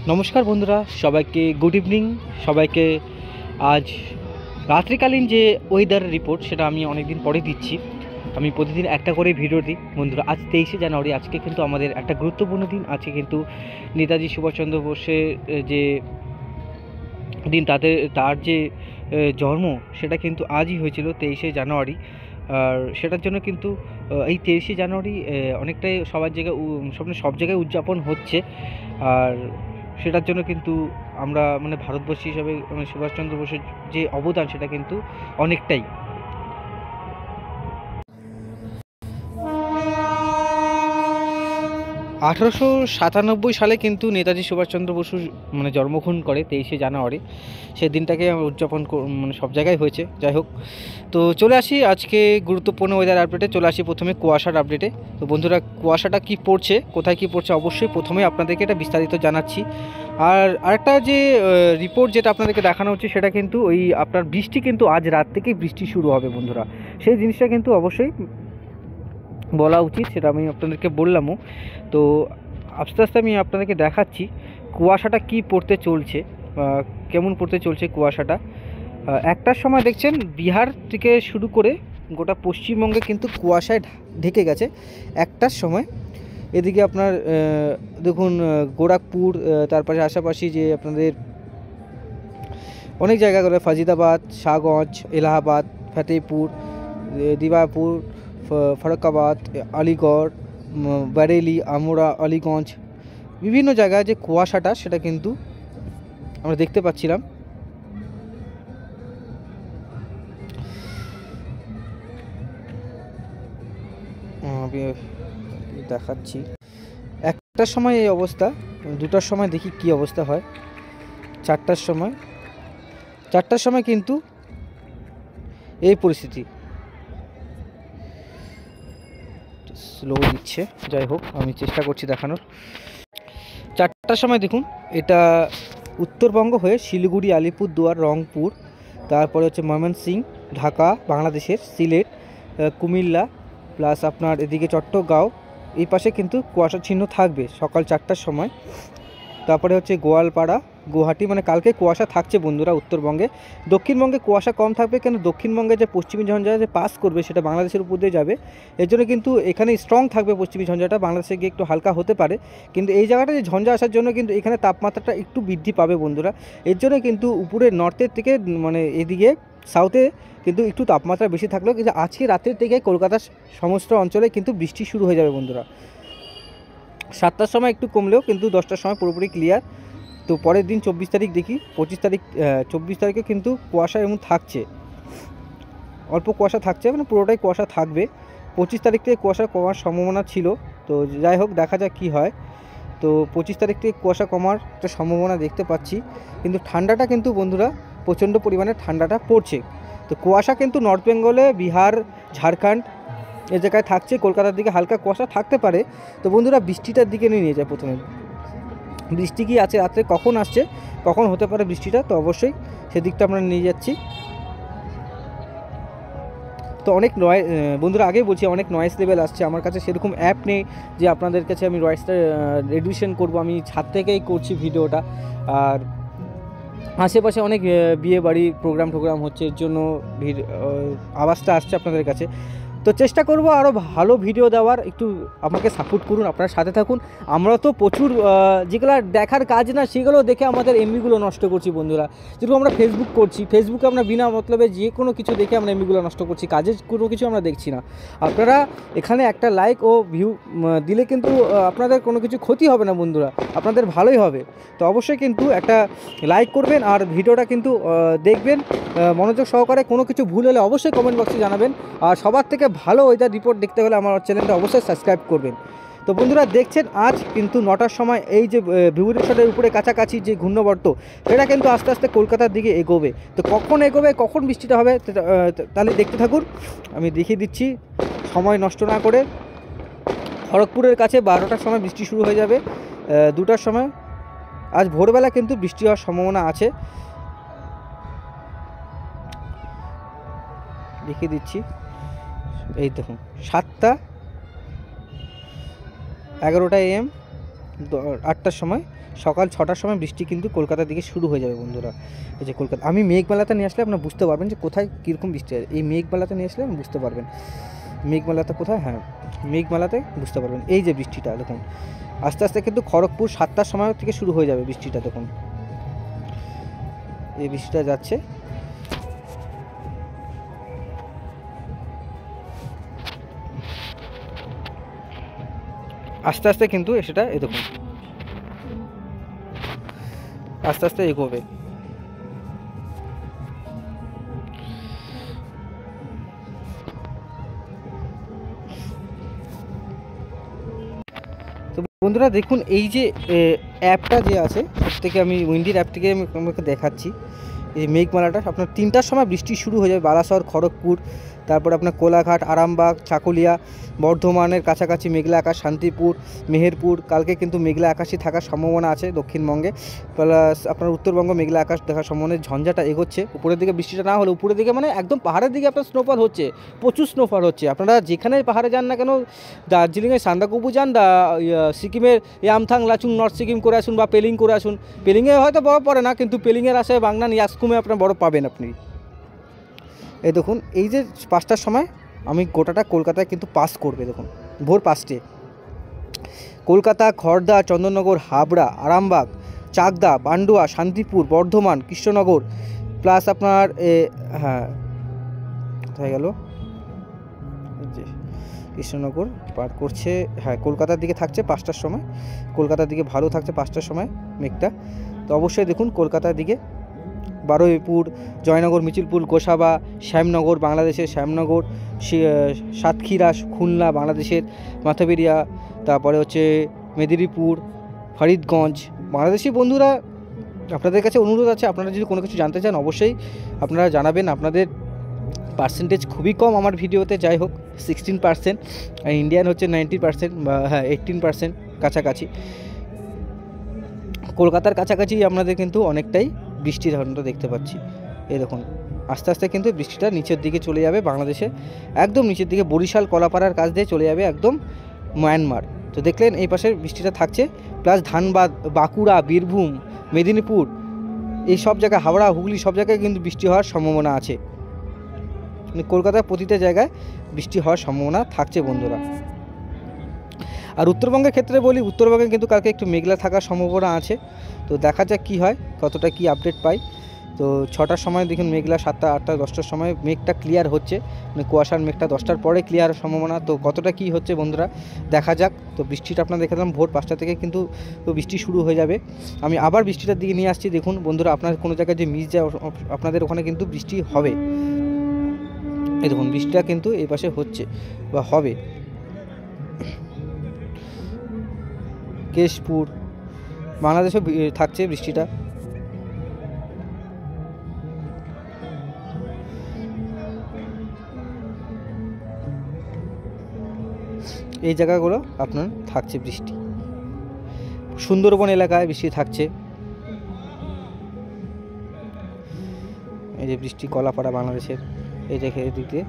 নমস্কার বন্ধুরা, সবাইকে গুড ইভিনিং। সবাইকে আজ রাত্রিকালীন যে ওয়েদার রিপোর্ট সেটা আমি অনেক দিন পরে দিচ্ছি। আমি প্রতিদিন একটা করে ভিডিও দিই বন্ধুরা। আজ 23শে জানুয়ারি, আজকে কিন্তু আমাদের একটা গুরুত্বপূর্ণ দিন। আজকে কিন্তু নেতাজি সুভাষচন্দ্র বোসের যে দিন, তার যে জন্ম সেটা কিন্তু আজই হয়েছিল 23শে জানুয়ারি। আর সেটার জন্য কিন্তু এই 23শে জানুয়ারি অনেকটাই সবার জায়গায় সব জায়গায় উদযাপন হচ্ছে। আর সেটার জন্য কিন্তু আমরা ভারতবর্ষী হিসাবে সুভাষচন্দ্র বোসের যে অবদান সেটা কিন্তু অনেকটাই। 1897 সালে কিন্তু নেতাজি সুভাষচন্দ্র বসু জন্মগ্রহণ করে 23শে জানুয়ারি। সেই দিনটাকে উদযাপন সব জায়গায় হয়েছে। যাই হোক, তো চলে আসি আজকে গুরুত্বপূর্ণ ওয়েদার আপডেটে। চলে আসি প্রথমে কুয়াশার আপডেটে। তো বন্ধুরা, কুয়াশাটা কি পড়ছে, কোথায় কি পড়ছে, অবশ্যই প্রথমে আপনাদেরকে এটা বিস্তারিত জানাচ্ছি। আর আরেকটা যে রিপোর্ট যেটা আপনাদেরকে দেখানো হচ্ছে সেটা কিন্তু ওই আপনার বৃষ্টি কিন্তু আজ রাত থেকেই বৃষ্টি শুরু হবে বন্ধুরা। সেই জিনিসটা কিন্তু অবশ্যই বলা উচিত, সেটা আমি আপনাদেরকে বললামও। তো আস্তে আস্তে আমি আপনাদেরকে দেখাচ্ছি কুয়াশাটা কি পড়তে চলছে, কেমন পড়তে চলছে কুয়াশাটা। একটার সময় দেখছেন বিহার থেকে শুরু করে গোটা পশ্চিমবঙ্গে কিন্তু কুয়াশায় ঢেকে গেছে একটার সময়। এদিকে আপনার দেখুন গোরখপুর, তারপরে আশেপাশি যে আপনাদের অনেক জায়গাগুলো, ফাজিদাবাদ, শাহগঞ্জ, এলাহাবাদ, ফতেহপুর, দিবাপুর, ফরুখাবাদ, আলিগড়, বারেলি, আমোরা, আলিগঞ্জ, বিভিন্ন জায়গায় যে কুয়াশাটা সেটা কিন্তু আমরা দেখতে পাচ্ছিলাম। আমি দেখাচ্ছি একটার সময় এই অবস্থা, দুটার সময় দেখি কি অবস্থা হয়, চারটার সময় কিন্তু এই পরিস্থিতি। স্লো দিচ্ছে, যাই হোক আমি চেষ্টা করছি দেখানোর। 4টার সময় দেখুন, এটা উত্তরবঙ্গ হয়ে শিলিগুড়ি, আলিপুরদুয়ার, রংপুর, তারপরে হচ্ছে ময়মনসিংহ, ঢাকা বাংলাদেশের, সিলেট, কুমিল্লা, প্লাস আপনার এদিকে চট্টগ্রাম, এই পাশে কিন্তু কুয়াশা চিহ্ন থাকবে সকাল 4টার সময়। তারপরে হচ্ছে গোয়ালপাড়া, গুয়াহাটি, কালকে কুয়াশা থাকছে বন্ধুরা উত্তরবঙ্গে। দক্ষিণবঙ্গে কুয়াশা কম থাকবে, কেন দক্ষিণবঙ্গে যে পশ্চিমী ঝঞ্ঝা যে পাস করবে সেটা বাংলাদেশের উপর দিয়ে যাবে। এর জন্য কিন্তু এখানে স্ট্রং থাকবে পশ্চিমী ঝঞ্ঝাটা, বাংলাদেশে গিয়ে একটু হালকা হতে পারে। কিন্তু এই জায়গাটা যে ঝঞ্ঝা আসার জন্য কিন্তু এখানে তাপমাত্রাটা একটু বৃদ্ধি পাবে বন্ধুরা। এর জন্য কিন্তু উপরে নর্থের থেকে এদিকে সাউথে কিন্তু একটু তাপমাত্রা বেশি থাকলেও কিন্তু আজকে রাতের থেকে কলকাতার সমস্ত অঞ্চলে কিন্তু বৃষ্টি শুরু হয়ে যাবে বন্ধুরা। 7টার সময় একটু কমলেও কিন্তু 10টার সময় পুরোপুরি ক্লিয়ার। তো পরের দিন 24 তারিখ দেখি, 24 তারিখে কিন্তু কুয়াশা এমন থাকছে, অল্প কুয়াশা থাকছে, পুরোটাই কুয়াশা থাকবে। 25 তারিখ থেকে কুয়াশা কমার সম্ভাবনা ছিল, তো যাই হোক দেখা যাক কী হয়। তো 25 তারিখ থেকে কুয়াশা কমার একটা সম্ভাবনা দেখতে পাচ্ছি। কিন্তু ঠান্ডাটা কিন্তু বন্ধুরা প্রচণ্ড পরিমাণে ঠান্ডাটা পড়ছে। তো কুয়াশা কিন্তু নর্থ বেঙ্গলে, বিহার, ঝাড়খণ্ড এ জায়গায় থাকছে, কলকাতার দিকে হালকা কুয়াশা থাকতে পারে। তো বন্ধুরা বৃষ্টিটার দিকে নিয়ে যায় প্রথমে। বৃষ্টি কি আছে রাত্রে, কখন আসছে, কখন হতে পারে বৃষ্টিটা, তো অবশ্যই সেদিকটা আমরা নিয়ে যাচ্ছি। তো অনেক বন্ধুরা আগেই বলছি অনেক নয়েজ লেভেল আসছে। আমার কাছে সেরকম অ্যাপ নেই যে আপনাদের কাছে আমি নয়েজটা রেডিউশন করব, আমি ছাদ থেকেই করছি ভিডিওটা। আর আশেপাশে অনেক বিয়ে বাড়ি প্রোগ্রাম হচ্ছে, এর জন্য আওয়াজটা আসছে আপনাদের কাছে। তো চেষ্টা করব আরও ভালো ভিডিও দেওয়ার, একটু আমাকে সাপোর্ট করুন, আপনার সাথে থাকুন। আমরা তো প্রচুর যেগুলো দেখার কাজ না সেগুলো দেখে আমাদের এমবিগুলো নষ্ট করছি বন্ধুরা। যেরকম আমরা ফেসবুক করছি, ফেসবুকে আমরা বিনা মতলবে যে কোনো কিছু দেখে আমরা এমবিগুলো নষ্ট করছি, কাজের কোনো কিছু আমরা দেখছি না। আপনারা এখানে একটা লাইক ও ভিউ দিলে কিন্তু আপনাদের কোনো কিছু ক্ষতি হবে না বন্ধুরা, আপনাদের ভালোই হবে। তো অবশ্যই কিন্তু একটা লাইক করবেন আর ভিডিওটা কিন্তু দেখবেন মনোযোগ সহকারে। কোনো কিছু ভুল হলে অবশ্যই কমেন্ট বক্সে জানাবেন। আর সবার থেকে ভালো ওয়েদার রিপোর্ট দেখতে হলে আমার চ্যানেলটা অবশ্যই সাবস্ক্রাইব করবেন। তো বন্ধুরা দেখছেন আজ কিন্তু 9টার সময় এই যে ভুবনেশ্বরের উপরে কাছাকাছি যে ঘূর্ণবর্ত সেটা কিন্তু আস্তে আস্তে কলকাতার দিকে এগোবে। তো কখন এগোবে, কখন বৃষ্টিটা হবে তাহলে দেখতে থাকুন, আমি দেখিয়ে দিচ্ছি সময় নষ্ট না করে। খড়গপুরের কাছে 12টার সময় বৃষ্টি শুরু হয়ে যাবে, 2টার সময় আজ ভোরবেলা কিন্তু বৃষ্টি হওয়ার সম্ভাবনা আছে, দেখিয়ে দিচ্ছি। এই দেখুন 7টা 11টা AM, 8টার সময় সকাল 6টার সময় বৃষ্টি কিন্তু কলকাতার দিকে শুরু হয়ে যাবে বন্ধুরা। এই যে কলকাতা, আমি মেঘমেলাতে নিয়ে আসলে আপনারা বুঝতে পারবেন যে কোথায় কীরকম বৃষ্টি আছে। এই মেঘমেলাতে নিয়ে আসলে বুঝতে পারবেন মেঘমেলাতে কোথায়, হ্যাঁ মেঘমেলাতে বুঝতে পারবেন। এই যে বৃষ্টিটা দেখুন আস্তে আস্তে কিন্তু খড়গপুর 7টার সময় থেকে শুরু হয়ে যাবে বৃষ্টিটা। দেখুন এই বৃষ্টিটা যাচ্ছে, আস্তে আস্তে কিন্তু সেটা এই দেখুন আস্তে আস্তে এগোবে। তো বন্ধুরা দেখুন এই যে অ্যাপটা যে আছে থেকে আমি উইন্ডির অ্যাপ থেকে আমি আপনাকে দেখাচ্ছি। এই মেঘমালাটা আপনার 3টার সময় বৃষ্টি শুরু হয়ে যাবে বালাসর, খড়গপুর, তারপরে আপনার কোলাঘাট, আরামবাগ, চাকুলিয়া, বর্ধমানের কাছাকাছি মেঘলা আকাশ, শান্তিপুর, মেহেরপুর। কালকে কিন্তু মেঘলা আকাশই থাকার সম্ভাবনা আছে দক্ষিণবঙ্গে, প্লাস আপনার উত্তরবঙ্গ মেঘলা আকাশ দেখার সম্ভাবনা। ঝঞ্ঝাটা এগোচ্ছে উপরের দিকে, বৃষ্টিটা না হলে উপরের দিকে মানে একদম পাহাড়ের দিকে আপনার স্নোফল হচ্ছে, প্রচুর স্নোফল হচ্ছে। আপনারা যেখানে পাহাড়ে যান না কেন, দার্জিলিংয়ের সান্দাকফু যান, সিকিমের ইয়ামথাং, লাচুং, নর্থ সিকিম করে আসুন বা পেলিং করে আসুন। পেলিংয়ে হয়তো বরফ পড়ে না, কিন্তু পেলিংয়ের আশায় বাংলান ইয়াসকুমে আপনার বরফ পাবেন আপনি। এই দেখুন এই যে 5টার সময় আমি গোটাটা কলকাতায় কিন্তু পাস করবে। দেখুন ভোর 5টে কলকাতা, খড়দা, চন্দননগর, হাবড়া, আরামবাগ, চাকদা, পান্ডুয়া, শান্তিপুর, বর্ধমান, কৃষ্ণনগর, প্লাস আপনার হ্যাঁ কোথায় গেল, যে কৃষ্ণনগর পার করছে, হ্যাঁ কলকাতার দিকে থাকছে 5টার সময়। কলকাতার দিকে ভালো থাকছে 5টার সময় মেঘটা। তো অবশ্যই দেখুন কলকাতার দিকে বারুইপুর, জয়নগর, মিছিলপুর, গোসাবা, শ্যামনগর বাংলাদেশের, শ্যামনগর, সাতক্ষীরা, খুলনা বাংলাদেশের, মাথাবেরিয়া, তারপরে হচ্ছে মেদিনীপুর, ফরিদগঞ্জ বাংলাদেশি। বন্ধুরা আপনাদের কাছে অনুরোধ আছে, আপনারা যদি কোনো কিছু জানতে চান অবশ্যই আপনারা জানাবেন। আপনাদের পার্সেন্টেজ খুবই কম আমার ভিডিওতে, যাই হোক 16%, আর ইন্ডিয়ান হচ্ছে 90% বা হ্যাঁ 18% কাছাকাছি। কলকাতার কাছাকাছি আপনাদের কিন্তু অনেকটাই বৃষ্টির ধারণটা দেখতে পাচ্ছি। এই দেখুন আস্তে আস্তে কিন্তু বৃষ্টিটা নিচের দিকে চলে যাবে বাংলাদেশে, একদম নিচের দিকে বরিশাল, কলাপাড়ার কাছ দিয়ে চলে যাবে একদম মায়ানমার। তো দেখলেন এই পাশে বৃষ্টিটা থাকছে, প্লাস ধানবাদ, বাঁকুড়া, বীরভূম, মেদিনীপুর, এই সব জায়গায়, হাওড়া, হুগলি, সব জায়গায় কিন্তু বৃষ্টি হওয়ার সম্ভাবনা আছে। কলকাতার প্রতিটা জায়গায় বৃষ্টি হওয়ার সম্ভাবনা থাকছে বন্ধুরা। আর উত্তরবঙ্গের ক্ষেত্রে বলি, উত্তরবঙ্গে কিন্তু কালকে একটু মেঘলা থাকার সম্ভাবনা আছে। তো দেখা যাক কী হয়, কতটা কি আপডেট পাই। তো 6টার সময় দেখুন মেঘলা, 7টা, 8টা, 10টার সময় মেঘটা ক্লিয়ার হচ্ছে, মানে কুয়াশার মেঘটা 10টার পরে ক্লিয়ার সম্ভাবনা। তো কতটা কি হচ্ছে বন্ধুরা দেখা যাক। তো বৃষ্টিটা আপনারা দেখলাম ভোর 5টা থেকে কিন্তু বৃষ্টি শুরু হয়ে যাবে। আমি আবার বৃষ্টিটার দিকে নিয়ে আসছি। দেখুন বন্ধুরা আপনার কোনো জায়গায় যে মিস যায়, আপনাদের ওখানে কিন্তু বৃষ্টি হবে। এই দেখুন বৃষ্টিটা কিন্তু এই পাশে হচ্ছে বা হবে। কেশপুর বাংলাদেশে থাকছে বৃষ্টিটা। এই জায়গাগুলো আপনার থাকছে বৃষ্টি। সুন্দরবন এলাকায় বৃষ্টি থাকছে। এই যে বৃষ্টি কলাপাড়া বাংলাদেশের, এই দেখে এদিকে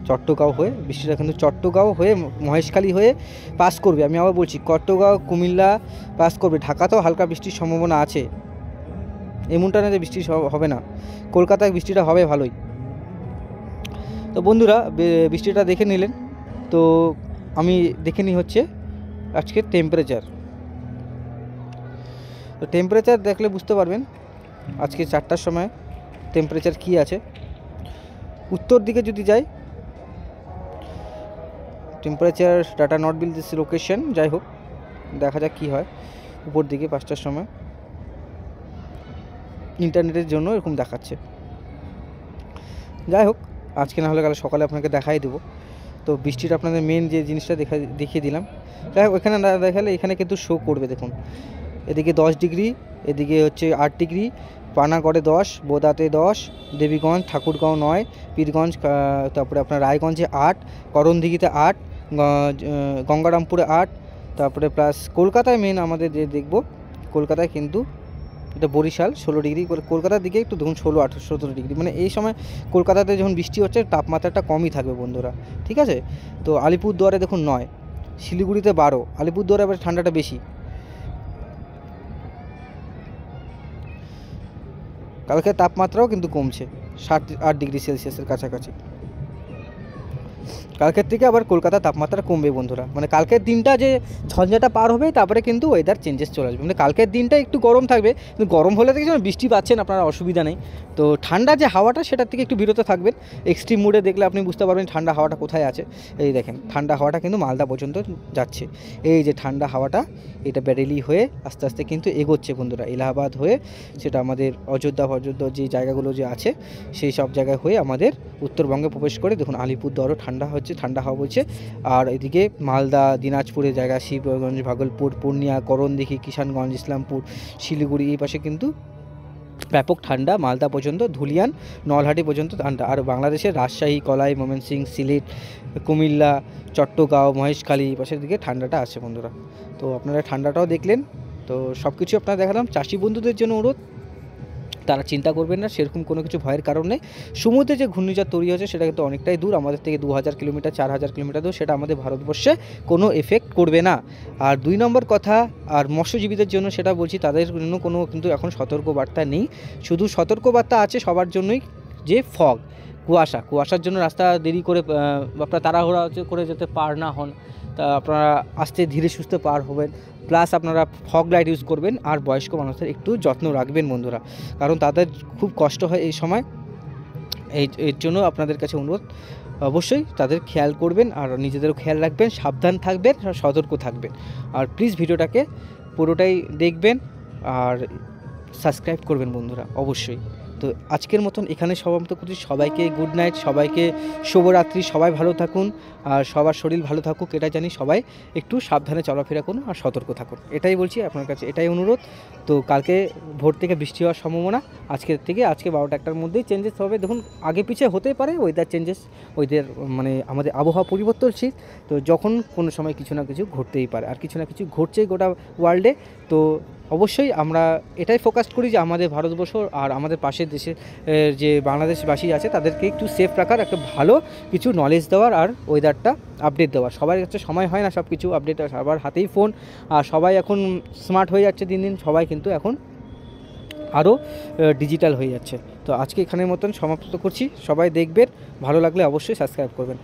চট্টগাঁও হয়ে বৃষ্টিটা কিন্তু চট্টগাঁও হয়ে মহেশখালী হয়ে পাস করবে। আমি আবার বলছি চট্টগাঁও, কুমিল্লা পাস করবে। ঢাকাতেও হালকা বৃষ্টির সম্ভাবনা আছে, এমনটা না যে বৃষ্টি হবে না। কলকাতায় বৃষ্টিটা হবে ভালোই। তো বন্ধুরা বৃষ্টিটা দেখে নিলেন। তো আমি দেখে নিই হচ্ছে আজকের টেম্পারেচার। তো টেম্পারেচার দেখলে বুঝতে পারবেন আজকে 4টার সময় টেম্পারেচার কী আছে। উত্তর দিকে যদি যাই, temperature data not bill this location, যাই হোক দেখা যাক কী হয়। উপর দিকে 5টার সময় ইন্টারনেটের জন্য এরকম দেখাচ্ছে। যাই হোক আজকে না হলে কাল সকালে আপনাকে দেখাই দেবো। তো বৃষ্টিটা আপনাদের মেন যে জিনিসটা দেখিয়ে দিলাম। যাই হোক এখানে না দেখালে এখানে কিন্তু শো করবে। দেখুন এদিকে 10 ডিগ্রি, এদিকে হচ্ছে 8 ডিগ্রি, পানাগড়ে 10, বোদাতে 10, দেবীগঞ্জ, ঠাকুরগাঁও 9, পীরগঞ্জ, তারপরে আপনার রায়গঞ্জে 8, করণদিঘিতে 8, গঙ্গারামপুরে 8, তারপরে প্লাস কলকাতায় মেন আমাদের যে দেখব, কলকাতায় কিন্তু এটা বরিশাল 16 ডিগ্রি করে। কলকাতার দিকে একটু দেখুন 16, 18, 17 ডিগ্রি, মানে এই সময় কলকাতাতে যখন বৃষ্টি হচ্ছে তাপমাত্রাটা কমই থাকবে বন্ধুরা, ঠিক আছে। তো আলিপুরদুয়ারে দেখুন 9, শিলিগুড়িতে 12, আলিপুরদুয়ারে আবার ঠান্ডাটা বেশি। কালকে তাপমাত্রাও কিন্তু কমছে, 7-8 ডিগ্রি সেলসিয়াসের কাছাকাছি। কালকের থেকে আবার কলকাতার তাপমাত্রা কমবে বন্ধুরা, মানে কালকের দিনটা যে ঝঞ্ঝাটা পার হবে তারপরে কিন্তু ওয়েদার চেঞ্জেস চলে আসবে। মানে কালকের দিনটা একটু গরম থাকবে, কিন্তু গরম হলে থেকে যেমন বৃষ্টি পাচ্ছেন আপনারা, অসুবিধা নেই। তো ঠান্ডা যে হাওয়াটা সেটার থেকে একটু বিরত থাকবেন। এক্সট্রিম মুডে দেখলে আপনি বুঝতে পারবেন ঠান্ডা হাওয়াটা কোথায় আছে। এই দেখেন ঠান্ডা হাওয়াটা কিন্তু মালদা পর্যন্ত যাচ্ছে। এই যে ঠান্ডা হাওয়াটা এটা বেরেলি হয়ে আস্তে আস্তে কিন্তু এগোচ্ছে বন্ধুরা, এলাহাবাদ হয়ে, সেটা আমাদের অযোধ্যা যে জায়গাগুলো যে আছে সেই সব জায়গায় হয়ে আমাদের উত্তরবঙ্গে প্রবেশ করে। দেখুন আলিপুরদুয়ারও ঠান্ডা হচ্ছে, ঠান্ডা হাওয়া বলছে। আর এদিকে মালদা, দিনাজপুরের জায়গা, শিবগঞ্জ, ভাগলপুর, পূর্ণিয়া, করণদিঘি, কিষানগঞ্জ, ইসলামপুর, শিলিগুড়ি, এই পাশে কিন্তু ব্যাপক ঠান্ডা। মালদা পর্যন্ত, ধুলিয়ান, নলহাটি পর্যন্ত ঠান্ডা। আর বাংলাদেশের রাজশাহী, কলাই, ময়মনসিংহ, সিলেট, কুমিল্লা, চট্টগাঁও, মহেশখালী এই পাশের দিকে ঠান্ডাটা আছে বন্ধুরা। তো আপনারা ঠান্ডাটাও দেখলেন। তো সব কিছু আপনারা দেখালাম। চাষি বন্ধুদের জন্য অনুরোধ, তারা চিন্তা করবেন না, সেরকম কোনো কিছু ভয়ের কারণ নেই। সমুদ্রে যে ঘূর্ণিঝড় তৈরি হয়েছে সেটা কিন্তু অনেকটাই দূর, আমাদের থেকে 2000 কিলোমিটার, 4000 কিলোমিটার দূর। সেটা আমাদের ভারতবর্ষে কোনো এফেক্ট করবে না। আর 2 নম্বর কথা, আর মৎস্যজীবীদের জন্য সেটা বলছি, তাদের জন্য কোনো কিন্তু এখন সতর্কবার্তা নেই। শুধু সতর্কবার্তা আছে সবার জন্যই, যে ফগ, কুয়াশার জন্য রাস্তা দেরি করে আপনারা তাড়াহুড়া করে যেতে পার না হন, তা আপনারা আস্তে ধীরে সুস্থে পার হবেন। প্লাস আপনারা ফগ লাইট ইউজ করবেন। আর বয়স্ক মানুষদের একটু যত্ন রাখবেন বন্ধুরা, কারণ তাদের খুব কষ্ট হয় এই সময়। এর জন্য আপনাদের কাছে অনুরোধ, অবশ্যই তাদের খেয়াল করবেন আর নিজেদেরও খেয়াল রাখবেন, সাবধান থাকবেন, সতর্ক থাকবেন। আর প্লিজ ভিডিওটাকে পুরোটাই দেখবেন আর সাবস্ক্রাইব করবেন বন্ধুরা অবশ্যই। তো আজকের মতন এখানে সমাপ্ত করছি। সবাইকে গুড নাইট, সবাইকে শুভরাত্রি, সবাই ভালো থাকুন আর সবার শরীর ভালো থাকুক, এটা জানি। সবাই একটু সাবধানে চলাফেরা করুন আর সতর্ক থাকুন, এটাই বলছি আপনার কাছে, এটাই অনুরোধ। তো কালকে ভোর থেকে বৃষ্টি হওয়ার সম্ভাবনা, আজকে 12টা-1টার মধ্যেই চেঞ্জেস হবে। দেখুন আগে পিছিয়ে হতেই পারে ওয়েদার চেঞ্জেস, ওয়েদার মানে আমাদের আবহাওয়া পরিবর্তনশীল। তো যখন কোনো সময় কিছু না কিছু ঘটতেই পারে, আর কিছু না কিছু ঘটছেই গোটা ওয়ার্ল্ডে। তো অবশ্যই আমরা এটাই ফোকাস করি যে আমাদের ভারতবর্ষ আর আমাদের পাশের দেশে যে বাংলাদেশবাসী আছে তাদেরকে একটু সেফ রাখার, একটা ভালো কিছু নলেজ দেওয়ার আর ওয়েদারটা আপডেট দেওয়ার। সবার কাছে সময় হয় না সব কিছু আপডেট, সবার হাতেই ফোন, আর সবাই এখন স্মার্ট হয়ে যাচ্ছে দিন দিন, সবাই কিন্তু এখন আরও ডিজিটাল হয়ে যাচ্ছে। তো আজকে এখানের মতন সমাপ্ত করছি। সবাই দেখবেন, ভালো লাগলে অবশ্যই সাবস্ক্রাইব করবেন।